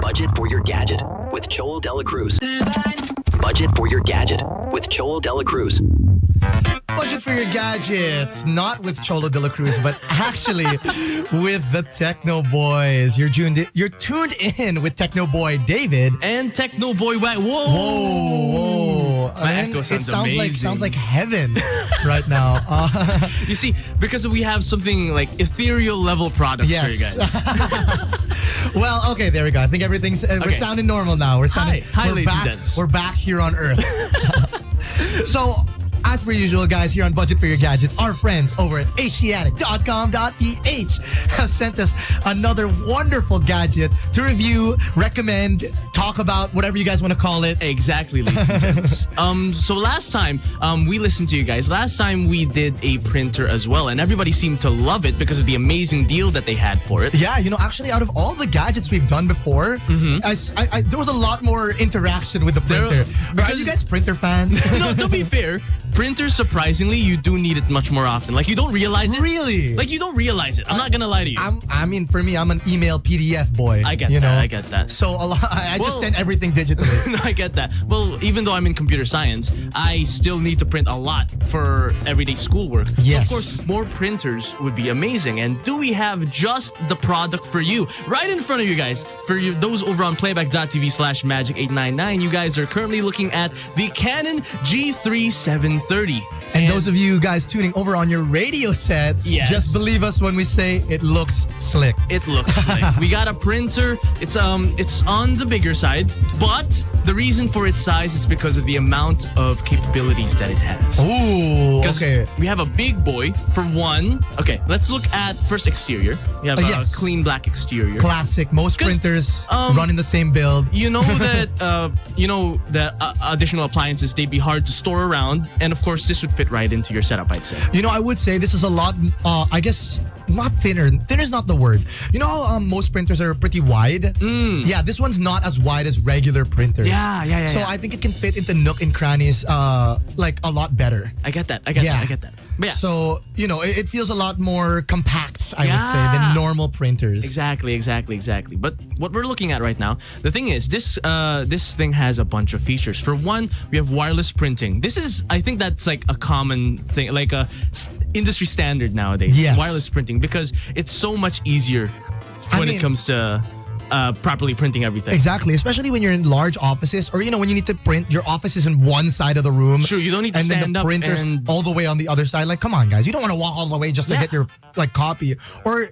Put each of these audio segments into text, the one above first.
Budget for your gadget with Joel Dela Cruz. Budget for your gadget with Joel Dela Cruz. Budget for your gadgets, not with Cholo de la Cruz, but actually with the Techno Boys. You're tuned in with Techno Boy David and Techno Boy Whoa! Whoa! My echo sounds amazing. Sounds like heaven right now. You see, because we have something like ethereal level products for you guys. Well, okay, there we go. I think everything's we're sounding normal now. We're sounding Hi, ladies and gents. We're back here on Earth. So, as per usual, guys, here on Budget for Your Gadgets, our friends over at Asiatic.com.ph have sent us another wonderful gadget to review, recommend, talk about, whatever you guys want to call it. Exactly, ladies and gents. So last time, we listened to you guys. Last time we did a printer as well, and everybody seemed to love it because of the amazing deal that they had for it. Yeah, actually, out of all the gadgets we've done before, there was a lot more interaction with the printer. Are you guys printer fans? To be fair, printers, surprisingly, you do need it much more often. Like, you don't realize it. Really? Like, you don't realize it. I'm not gonna lie to you. For me, I'm an email PDF boy. I get that. I get that. So I just send everything digitally. No, I get that. Well, even though I'm in computer science, I still need to print a lot for everyday schoolwork. Yes. So of course, more printers would be amazing. And do we have just the product for you? Right in front of you guys. For you, those over on playback.tv/magic899, you guys are currently looking at the Canon G3730. And those of you guys tuning over on your radio sets, just believe us when we say it looks slick. It looks slick. We got a printer. It's on the bigger side, but the reason for its size is because of the amount of capabilities that it has. Ooh, okay. We have a big boy for one. Okay, let's look at first exterior. We have a clean black exterior. Classic. Most printers run in the same build. You know that additional appliances, they'd be hard to store around, and of course this would fit right into your setup, I'd say. I would say this is a lot, I guess, not thinner. Thinner's not the word. You know how most printers are pretty wide? Yeah, this one's not as wide as regular printers. Yeah. So I think it can fit into nook and crannies like a lot better. I get that. I get that. But yeah. So, it feels a lot more compact, I would say, than normal printers. Exactly. But what we're looking at right now, the thing is, this thing has a bunch of features. For one, we have wireless printing. I think that's like a common thing, like a industry standard nowadays. Yes. Wireless printing, because it's so much easier when it comes to properly printing everything. Exactly, especially when you're in large offices, or when you need to print, your office is in one side of the room. True, you don't need to stand up. And then the printer's all the way on the other side. Like, come on, guys, you don't want to walk all the way just to get your copy. Or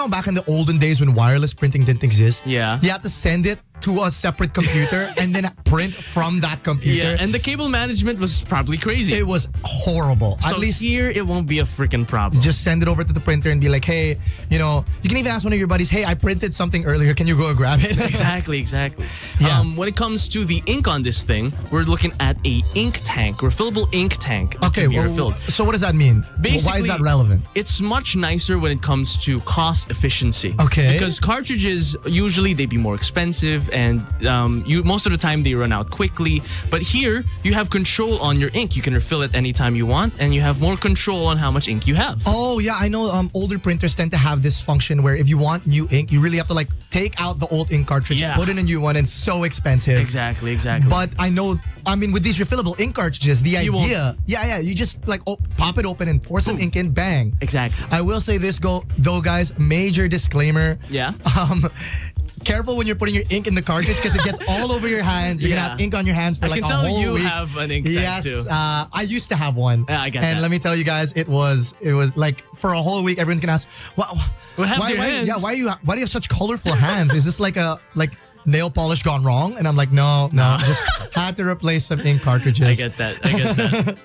back in the olden days when wireless printing didn't exist. Yeah, you had to send it to a separate computer and then print from that computer. Yeah, and the cable management was probably crazy. It was horrible. So at least here, it won't be a freaking problem. Just send it over to the printer and be like, hey, you can even ask one of your buddies, hey, I printed something earlier. Can you go grab it? Exactly. Yeah. When it comes to the ink on this thing, we're looking at a ink tank, refillable ink tank. Okay, so what does that mean? Basically, why is that relevant? It's much nicer when it comes to cost efficiency. Okay. Because cartridges, usually they'd be more expensive, and most of the time they run out quickly. But here, you have control on your ink. You can refill it anytime you want, and you have more control on how much ink you have. Oh, yeah. I know older printers tend to have this function where if you want new ink, you really have to take out the old ink cartridge, put in a new one, and it's so expensive. Exactly. But with these refillable ink cartridges, the idea, you just pop it open and pour some ink in, bang. Exactly. I will say this though, guys, major disclaimer. Yeah. Careful when you're putting your ink in the cartridge because it gets all over your hands. You're gonna have ink on your hands for a whole week. I can tell you have an ink tank too. Yes, I used to have one. Yeah, I get that. And let me tell you guys, it was like for a whole week. Everyone's gonna ask, what happened to your hands? Yeah, why do you have such colorful hands? Is this like nail polish gone wrong? And I'm like, no, just had to replace some ink cartridges. I get that.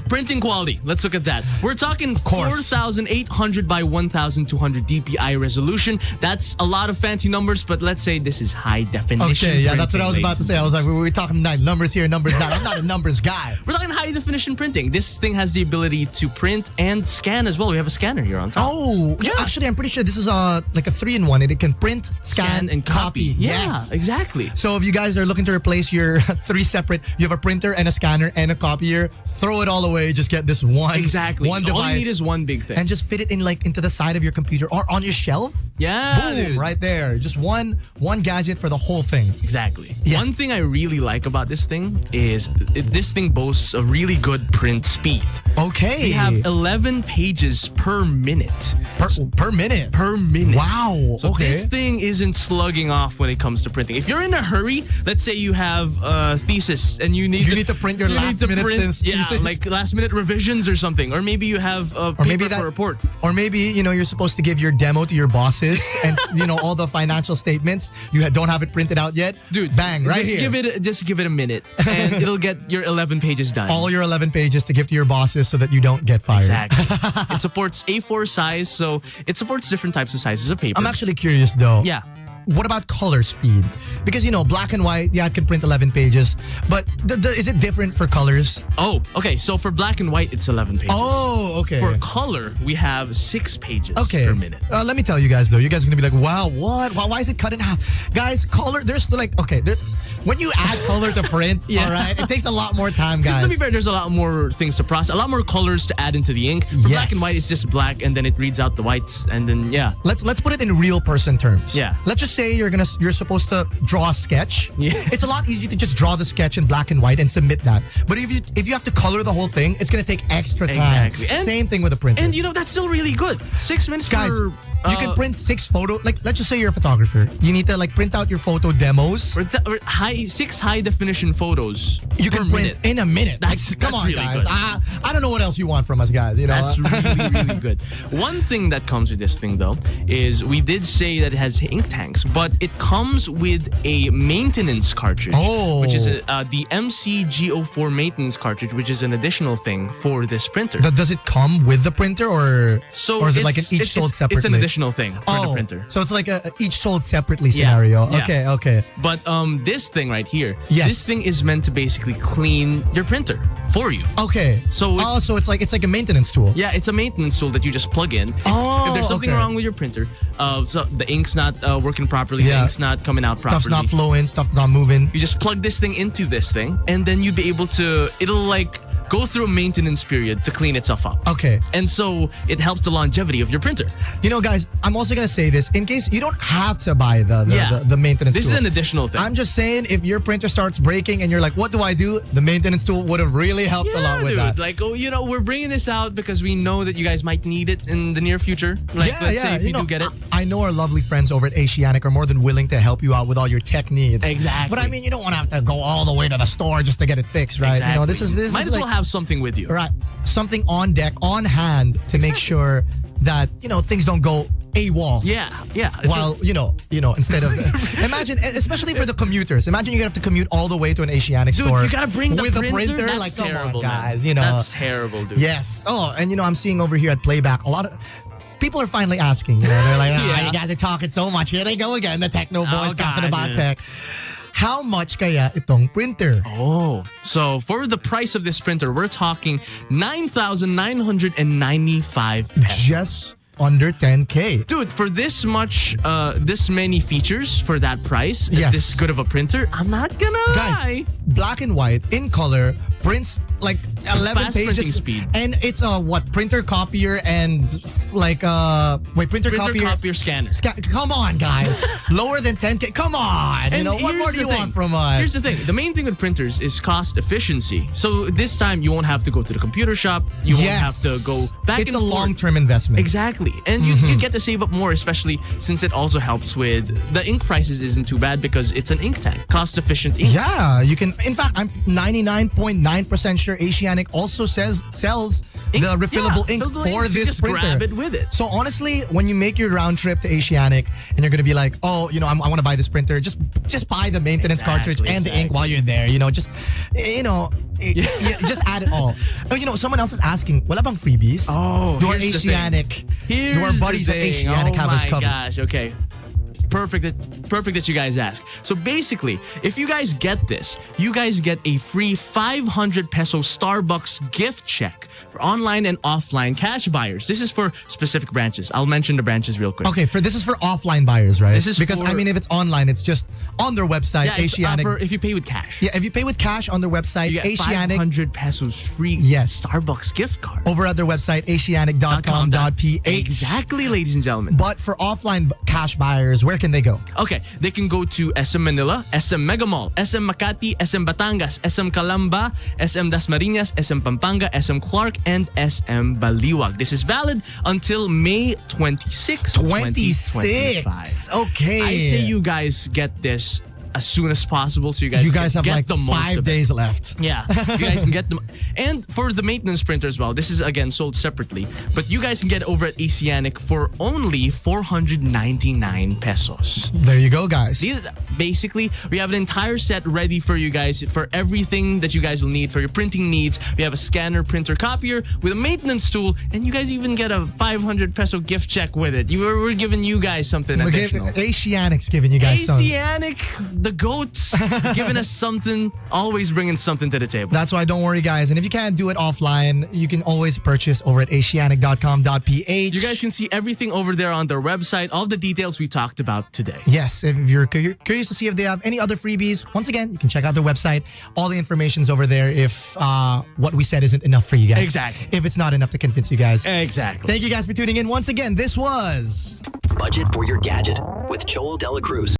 Printing quality, let's look at that. We're talking 4,800 by 1,200 DPI resolution. That's a lot of fancy numbers, but let's say this is high definition. Okay, yeah, that's what I was about to say. I was like, we were talking numbers here, numbers there. I'm not a numbers guy. We're talking high definition printing. This thing has the ability to print and scan as well. We have a scanner here on top. Oh, yeah. Actually, I'm pretty sure this is like a 3-in-1. It can print, scan and copy. Yes, exactly. So if you guys are looking to replace your 3 separate, you have a printer and a scanner and a copier, throw it all away. way, just get this one Exactly. one device. All you need is one big thing. and just fit it in like into the side of your computer or on your shelf. Yeah, Boom, dude. right there. Just one gadget for the whole thing. Exactly. Yeah. One thing I really like about this thing is this thing boasts a really good print speed. Okay. We have 11 pages per minute. per minute. Per minute. Wow. So okay. this thing isn't slugging off when it comes to printing. If you're in a hurry, let's say you have a thesis and you need to print your last minute thesis. Yeah, like last minute revisions or something. Or maybe you have a paper for a report. Or maybe, you're supposed to give your demo to your bosses and, all the financial statements. You don't have it printed out yet. Dude, bang, right here. Just give it a minute and it'll get your 11 pages done. All your 11 pages to give to your bosses so that you don't get fired. Exactly. It supports A4 size, so it supports different types of sizes of paper. I'm actually curious though. Yeah. What about color speed? Because, black and white, yeah, it can print 11 pages. But is it different for colors? Oh, okay. So for black and white, it's 11 pages. Oh, okay. For color, we have 6 pages per minute. Let me tell you guys, though. You guys are going to be like, wow, what? Why is it cut in half? Guys, color, there's when you add color to print, Yeah. all right, it takes a lot more time, Because guys. to be fair, there's a lot more things to process, a lot more colors to add into the ink. For black and white, it's just black, and then it reads out the whites, and then, yeah. Let's put it in real person terms. Yeah. Let's just say you're supposed to draw a sketch. Yeah. It's a lot easier to just draw the sketch in black and white and submit that. But if you have to color the whole thing, it's gonna take extra time. Exactly. And- Same thing with a printer. And, that's still really good. 6 minutes Guys, for... you can print 6 photo. Like, let's just say you're a photographer. You need to print out your photo demos. 6 high definition photos. You can per print minute. in a minute. That's come on, really guys. good. I don't know what else you want from us, guys. That's really, really good. One thing that comes with this thing, though, is we did say that it has ink tanks, but it comes with a maintenance cartridge, which is the MCG04 maintenance cartridge, which is an additional thing for this printer. Does it come with the printer, or is it like each sold separately? It's an additional thing for the printer. So it's like each sold separately scenario. Yeah. Okay. But this thing right here, Yes. this thing is meant to basically clean your printer for you. Okay. So it's like a maintenance tool. Yeah, it's a maintenance tool that you just plug in. If there's something okay. wrong with your printer, so the ink's not working properly, Yeah. the ink's not coming out Stuff's properly. not flowing, stuff's not moving. You just plug this thing into this thing, and then you'd be able to, it'll go through a maintenance period to clean itself up. Okay. And so it helps the longevity of your printer. Guys, I'm also gonna say this in case you don't have to buy the maintenance This tool. is an additional thing. I'm just saying, if your printer starts breaking and you're like, what do I do? The maintenance tool would have really helped a lot with dude. that. We're bringing this out because we know that you guys might need it in the near future. Let's say if you do get it. I know our lovely friends over at Asianic are more than willing to help you out with all your tech needs. Exactly. But you don't want to have to go all the way to the store just to get it fixed, right? Exactly. This might is as well have something with you. right, something on deck, on hand to make sure that things don't go AWOL. Yeah. While instead of imagine, especially for the commuters. Imagine you're gonna have to commute all the way to an Asianic Dude, store. you gotta bring the with printer? a printer. That's Come terrible, on, guys. man. That's terrible, dude. Yes. Oh, and I'm seeing over here at Playback a lot of people are finally asking. They're like, Yeah. you guys are talking so much. Here they go again. The techno boys talking gosh, about man. tech. How much kaya itong printer? Oh, so for the price of this printer, we're talking 9,995 pesos. Just under 10K. Dude, for this many features for that price, Yes. this good of a printer, I'm not gonna lie. Guys, black and white in color, prints like 11 Fast printing pages speed. and it's a printer copier and printer copier scanner. Come on, guys. Lower than 10K. Come on. And What here's more do the you thing. want from us? Here's the thing. The main thing with printers is cost efficiency. So this time you won't have to go to the computer shop. You won't have to go back It's and a forth. long-term investment. Exactly. And you get to save up more, especially since it also helps with the ink prices isn't too bad because it's an ink tank. Cost efficient ink. Yeah, you can. In fact, I'm 99.9% sure Asianic also sells Ink? the refillable Yeah, ink fillable for ink, so you this just printer. grab it with it. So honestly, when you make your round trip to Asianic and you're gonna be like, oh, I want to buy this printer, just buy the maintenance cartridge and the ink while you're there. Just add it all. Oh, someone else is asking, wala bang freebies? Oh, do our here's the thing. Asianic, do our buddies at Asianic have us covered? Oh my gosh, okay. perfect that you guys ask. So basically, if you guys get this, you guys get a free 500 peso Starbucks gift check for online and offline cash buyers. This is for specific branches. I'll mention the branches real quick. Okay, this is for offline buyers, right? This is because for- I mean, if it's online, it's just on their website, Yeah, it's, Asianic. if you pay with cash. Yeah, if you pay with cash on their website, You get Asianic. 500 pesos free Yes. Starbucks gift card. Over at their website, asianic.com.ph. Exactly, ladies and gentlemen. But for offline cash buyers, where can they go? Okay, they can go to SM Manila, SM Mega Mall, SM Makati, SM Batangas, SM Calamba, SM Dasmariñas, SM Pampanga, SM Clark, and SM Baliwag. This is valid until May 26, 2025. 26. Okay. I say you guys get this as soon as possible so you guys You guys can have get like the most 5 of it. days left. Yeah, you guys can get them. And for the maintenance printer as well, this is again sold separately, but you guys can get it over at Asianic for only 499 pesos. There you go, guys. These, basically, we have an entire set ready for you guys for everything that you guys will need for your printing needs. We have a scanner, printer, copier with a maintenance tool, and you guys even get a 500 peso gift check with it. We're giving you guys something additional. Asianic's giving you guys some. Asianic, the goats, giving us something, always bringing something to the table. That's why don't worry, guys. And if you can't do it offline, you can always purchase over at asianic.com.ph. You guys can see everything over there on their website, all the details we talked about today. Yes, if you're curious to see if they have any other freebies, once again, you can check out their website. All the information's over there if what we said isn't enough for you guys. Exactly. If it's not enough to convince you guys. Exactly. Thank you guys for tuning in. Once again, this was... Budget for your gadget with Joel Dela Cruz.